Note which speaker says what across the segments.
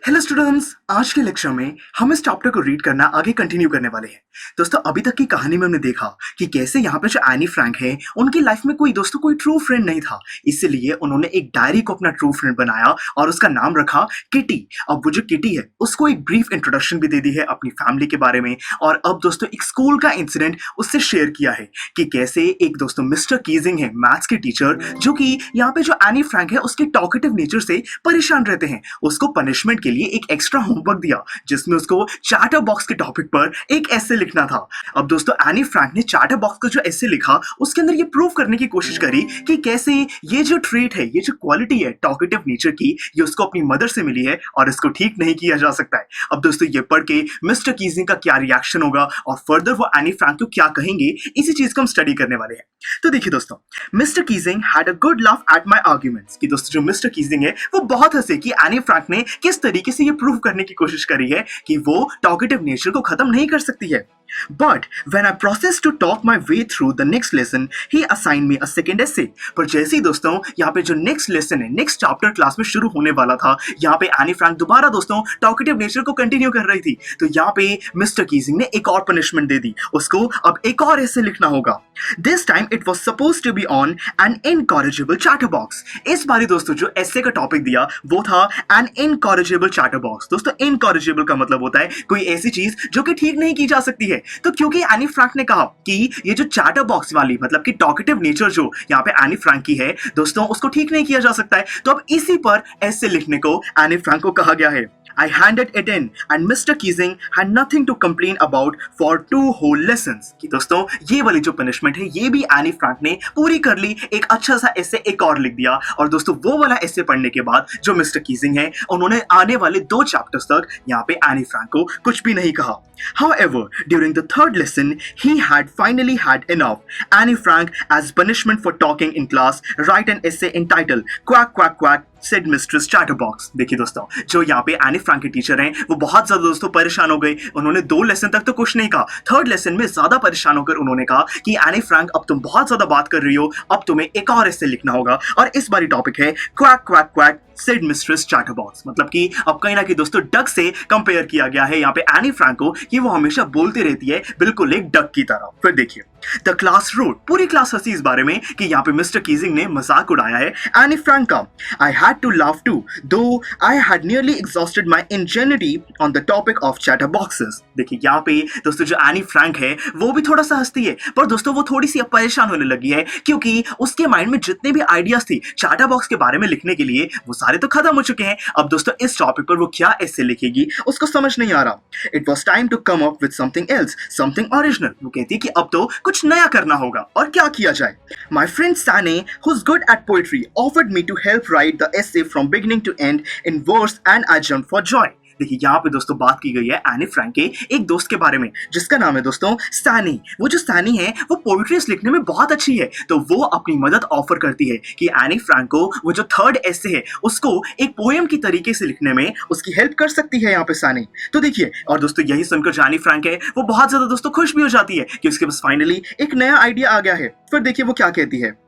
Speaker 1: Hello students, आज के lecture में हम इस चैप्टर को रीड करना आगे कंटिन्यू करने वाले हैं। दोस्तों, अभी तक की कहानी में हमने देखा कि कैसे यहाँ पे जो एनी फ्रैंक है, उनकी लाइफ में कोई ट्रू फ्रेंड नहीं था। इसीलिए उन्होंने एक डायरी को अपना ट्रू फ्रेंड बनाया और उसका नाम रखा किटी। अब वो जो किटी है, उसको एक ब्रीफ इंट्रोडक्शन भी दे दी है अपनी फैमिली के बारे में। और अब दोस्तों एक स्कूल का इंसिडेंट उससे शेयर किया है कि कैसे एक दोस्तों मिस्टर कीजिंग है, मैथ्स के टीचर, जो कि यहाँ पे जो एनी फ्रैंक है उसके टॉकेटिव नेचर से परेशान रहते हैं, उसको पनिशमेंट के लिए एक एक्स्ट्रा होमवर्क दिया जिसमें उसको चैटर बॉक्स के टॉपिक पर एक एसे लिखना था। अब दोस्तों एनी फ्रैंक ने चैटर बॉक्स का जो एसे लिखा उसके अंदर ये प्रूव करने की कोशिश करी कि कैसे ये जो ट्रेट है, ये जो क्वालिटी है टॉकेटिव नेचर की, ये उसको अपनी मदर से मिली है और इसको ठीक नहीं किया जा सकता है। अब दोस्तों ये पढ़ के मिस्टर कीजिंग का क्या रिएक्शन होगा और फर्दर वो एनी फ्रैंक को क्या कहेंगे, इसी चीज को हम स्टडी करने वाले हैं। तो देखिए दोस्तों, mister Keesing had a good laugh at my arguments कि दोस्तों जो मिस्टर कीजिंग है वो बहुत हंसे कि एनी फ्रैंक ने किस तरीके से ये प्रूव करने की कोशिश करी है कि वो टॉकेटिव नेचर को खत्म नहीं कर सकती है। But when I processed to talk my way through the next lesson, he assigned me a second essay. पर जैसे ही दोस्तों यहाँ पे जो नेक्स्ट लेसन है, नेक्स्ट चैप्टर क्लास में शुरू होने वाला था, यहाँ पे एनी फ्रैंक दोबारा दोस्तों टॉकेटिव नेचर को कंटिन्यू कर रही थी। तो यहाँ पे मिस्टर कीजिंग ने एक और पनिशमेंट दे दी, उसको अब एक और essay लिखना होगा। This time it was supposed to be on an incorrigible chatterbox. इस बारी दोस्तों जो essay का टॉपिक दिया वो था an incorrigible chatterbox। दोस्तों incorrigible का मतलब होता है कोई ऐसी चीज जो कि ठीक नहीं की जा सकती है। तो क्योंकि एनी फ्रैंक ने कहा कि ये जो चैटर बॉक्स वाली मतलब कि टॉकेटिव नेचर जो यहाँ पे एनी फ्रैंक की है दोस्तों, उसको ठीक नहीं किया जा सकता है, तो अब इसी पर ऐसे लिखने को एनी फ्रैंक को कहा गया है। I handed it in and Mr. Keesing had nothing to complain about for 2 whole lessons। कि दोस्तों ये वाली जो पनिशमेंट है ये भी एनी फ्रैंक ने पूरी कर ली, एक अच्छा सा ऐसे एक और लिख दिया। और दोस्तों वो वाला ऐसे पढ़ने के बाद जो मिस्टर कीजिंग है, उन्होंने आने वाले 2 चैप्टर्स तक यहाँ पे एनी फ्रैंक को कुछ भी नहीं कहा। However, during the 3rd lesson, he had finally had enough. Annie Frank, as punishment for talking in class, write an essay entitled "Quack Quack Quack," said Mistress Chatterbox। देखिए दोस्तों, जो यहाँ पे एनी फ्रैंक के टीचर हैं वो बहुत ज्यादा दोस्तों परेशान हो गए। उन्होंने 2 लेसन तक तो कुछ नहीं कहा, 3rd लेसन में ज्यादा परेशान होकर उन्होंने कहा कि एनी फ्रैंक अब तुम बहुत ज्यादा बात कर रही हो, अब तुम्हें एक और ऐसे लिखना होगा। और इस बारी टॉपिक है quack quack quack said mistress chatterbox. मतलब कि अब कहीं ना कहीं दोस्तों डक से कंपेयर किया गया है यहाँ पे एनी फ्रैंक को कि वो हमेशा बोलती रहती है बिल्कुल एक डक की तरह। फिर देखिए, द क्लास रोड, पूरी क्लास हंसी इस बारे में कि यहाँ पे मिस्टर कीजिंग ने मजाक उड़ाया है एनी फ्रैंक का। I had to laugh too though I had nearly exhausted my ingenuity on the topic of chatter boxes. देखिए यहाँ पे दोस्तों जो एनी फ्रैंक है वो भी थोड़ा सा हंसती है, पर दोस्तों वो थोड़ी सी अब परेशान होने लगी है क्योंकि उसके माइंड में जितने भी आइडियाज थे चैटर बॉक्स के बारे में लिखने के लिए वो सारे तो खत्म हो चुके हैं। अब दोस्तों इस टॉपिक पर वो क्या ऐसे लिखेगी उसको समझ नहीं आ रहा। It was time to come up with something else, something original. वो कहती है कि अब तो कुछ नया करना होगा, और क्या किया जाए। My friend Sane, who is good at poetry, offered me to help write the essay from beginning to end in verse and I jump for joy. देखिए यहाँ पे दोस्तों बात की गई है एनी फ्रैंक के एक दोस्त के बारे में जिसका नाम है दोस्तों सैनी। वो जो सैनी है वो पोइट्रीज लिखने में बहुत अच्छी है, तो वो अपनी मदद ऑफर करती है कि एनी फ्रैंक को वो जो 3rd ऐसे है उसको एक पोएम की तरीके से लिखने में उसकी हेल्प कर सकती है यहाँ पे सैनी। तो देखिए, और दोस्तों यही सुनकर जो एनी फ्रैंक है वो बहुत ज्यादा दोस्तों खुश भी हो जाती है कि उसके पास फाइनली एक नया आइडिया आ गया है। फिर देखिए वो क्या कहती है।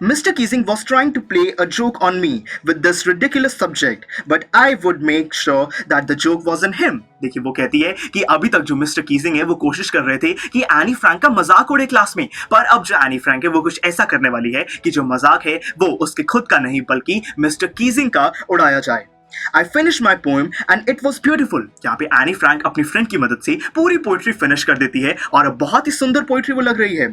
Speaker 1: Mr. Keesing was trying to play a joke on me with this ridiculous subject, but I would make sure that the joke wasn't him. देखिए वो कहती है कि अभी तक जो मिस्टर कीजिंग है वो कोशिश कर रहे थे कि एनी फ्रैंक का मजाक उड़े क्लास में, पर अब जो एनी फ्रैंक है वो कुछ ऐसा करने वाली है कि जो मजाक है वो उसके खुद का नहीं बल्कि मिस्टर कीजिंग का उड़ाया जाए। I finished my poem and it was beautiful। यहाँ पे एनी फ्रैंक अपनी फ्रेंड की मदद से पूरी पोइट्री फिनिश कर देती है और बहुत ही सुंदर पोइट्री वो लग रही है।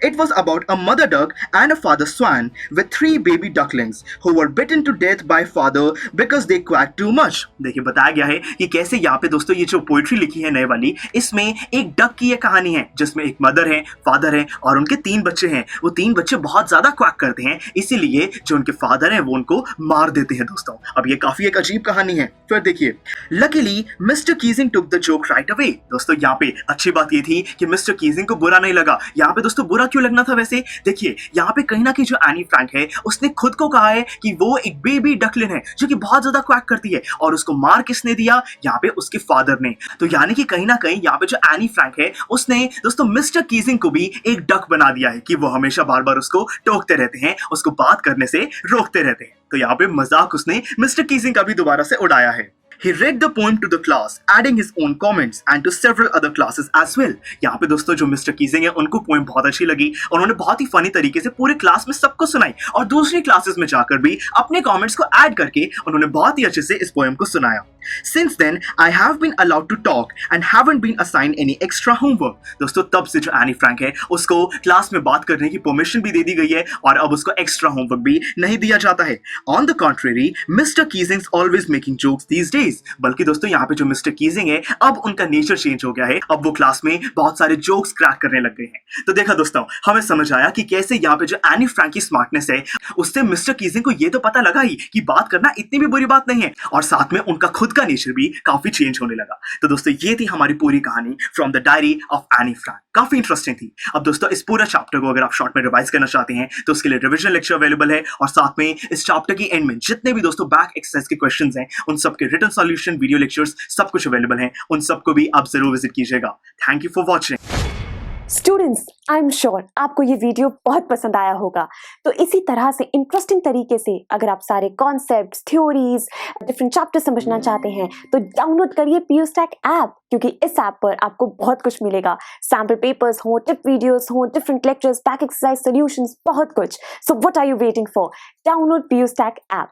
Speaker 1: It was about a mother duck and a father swan with 3 baby ducklings who were bitten to death by father because they quacked too much। देखिए बताया गया है कि कैसे यहाँ पे दोस्तों ये जो पोइट्री लिखी है नए वाली, इसमें एक डक की ये कहानी है जिसमें एक मदर है, फादर है और उनके 3 बच्चे हैं। वो 3 बच्चे बहुत ज्यादा क्वैक करते हैं, इसीलिए जो उनके फादर हैं वो उनको मार देते हैं दोस्तों। अब ये काफी एक अजीब कहानी है। फिर देखिए, luckily mister Keesing took the joke right away. दोस्तों यहाँ पे अच्छी बात ये थी कि मिस्टर कीजिंग को बुरा नहीं लगा। यहाँ पे दोस्तों बुरा क्यों लगना था वैसे? देखिए यहाँ पे कहीं ना कहीं जो एनी फ्रैंक है उसने खुद को कहा है कि वो एक बेबी डकलिन है जो कि बहुत ज्यादा क्वैक करती है, और उसको मार किसने दिया? यहाँ पे उसके फादर ने। तो यानी कि कहीं ना कहीं यहाँ पे जो एनी फ्रैंक है उसने दोस्तों मिस्टर कीजिंग को भी एक डक बना दिया है कि वो हमेशा बार बार उसको टोकते रहते हैं, उसको बात करने से रोकते रहते हैं। तो यहाँ पे मजाक उसने मिस्टर कीजिंग का भी दोबारा से उड़ाया है। He read the poem to the class, adding his own comments and to several other classes as well. यहाँ पे दोस्तों जो मिस्टर कीजिंग है उनको पोएम बहुत अच्छी लगी और उन्होंने बहुत ही फनी तरीके से पूरे क्लास में सबको सुनाई और दूसरी क्लासेस में जाकर भी अपने कमेंट्स को ऐड करके उन्होंने बहुत ही अच्छे से इस पोएम को सुनाया. Since then, I have been allowed to talk and haven't been assigned any extra homework. दोस्तों तब से जो एनी फ्रैंक है उसको क्लास में बात करने की परमिशन भी दे दी गई है और अब उसको एक्स्ट्रा होमवर्क भी नहीं दिया जाता है. On the contrary, Mr. Keesing's always making jokes these days. बल्कि दोस्तों यहाँ पे जो मिस्टर कीजिंग है अब उनका नेचर चेंज हो गया है. अब वो क्लास में बहुत सारे जोक्स क्रैक करने लग गए हैं. तो देखा दोस्तों, हमें समझ आया कि कैसे यहाँ पे जो एनी फ्रैंक की स्मार्टनेस है उससे मिस्टर कीजिंग को ये तो पता लगा ही कि बात करना इतनी भी बुरी बात नहीं है और साथ में उनका खुद का नेचर भी काफी चेंज होने लगा. तो दोस्तों ये थी हमारी पूरी कहानी from the diary of Anne Frank. काफी इंटरेस्टिंग थी. अब दोस्तों इस पूरा चैप्टर को अगर आप शॉर्ट में रिवाइज करना चाहते हैं तो उसके लिए रिवीजन लेक्चर अवेलेबल है और साथ में इस चैप्टर की एंड में जितने भी दोस्तों बैक एक्सरसाइज के क्वेश्चंस हैं उन सबके रिटन सॉल्यूशन, वीडियो लेक्चर्स सब कुछ अवेलेबल है. उन सबको भी आप जरूर विजिट कीजिएगा. Thank you for watching.
Speaker 2: Students, I am sure आपको ये वीडियो बहुत पसंद आया होगा. तो इसी तरह से इंटरेस्टिंग तरीके से अगर आप सारे कॉन्सेप्ट्स, थ्योरीज, डिफरेंट चैप्टर समझना चाहते हैं तो डाउनलोड करिए PUSTAC ऐप, क्योंकि इस ऐप पर आपको बहुत कुछ मिलेगा. सैम्पल पेपर्स हो, टिप वीडियोस हो, different lectures, back exercise solutions, बहुत कुछ. So what are you waiting for? Download PUSTAC app.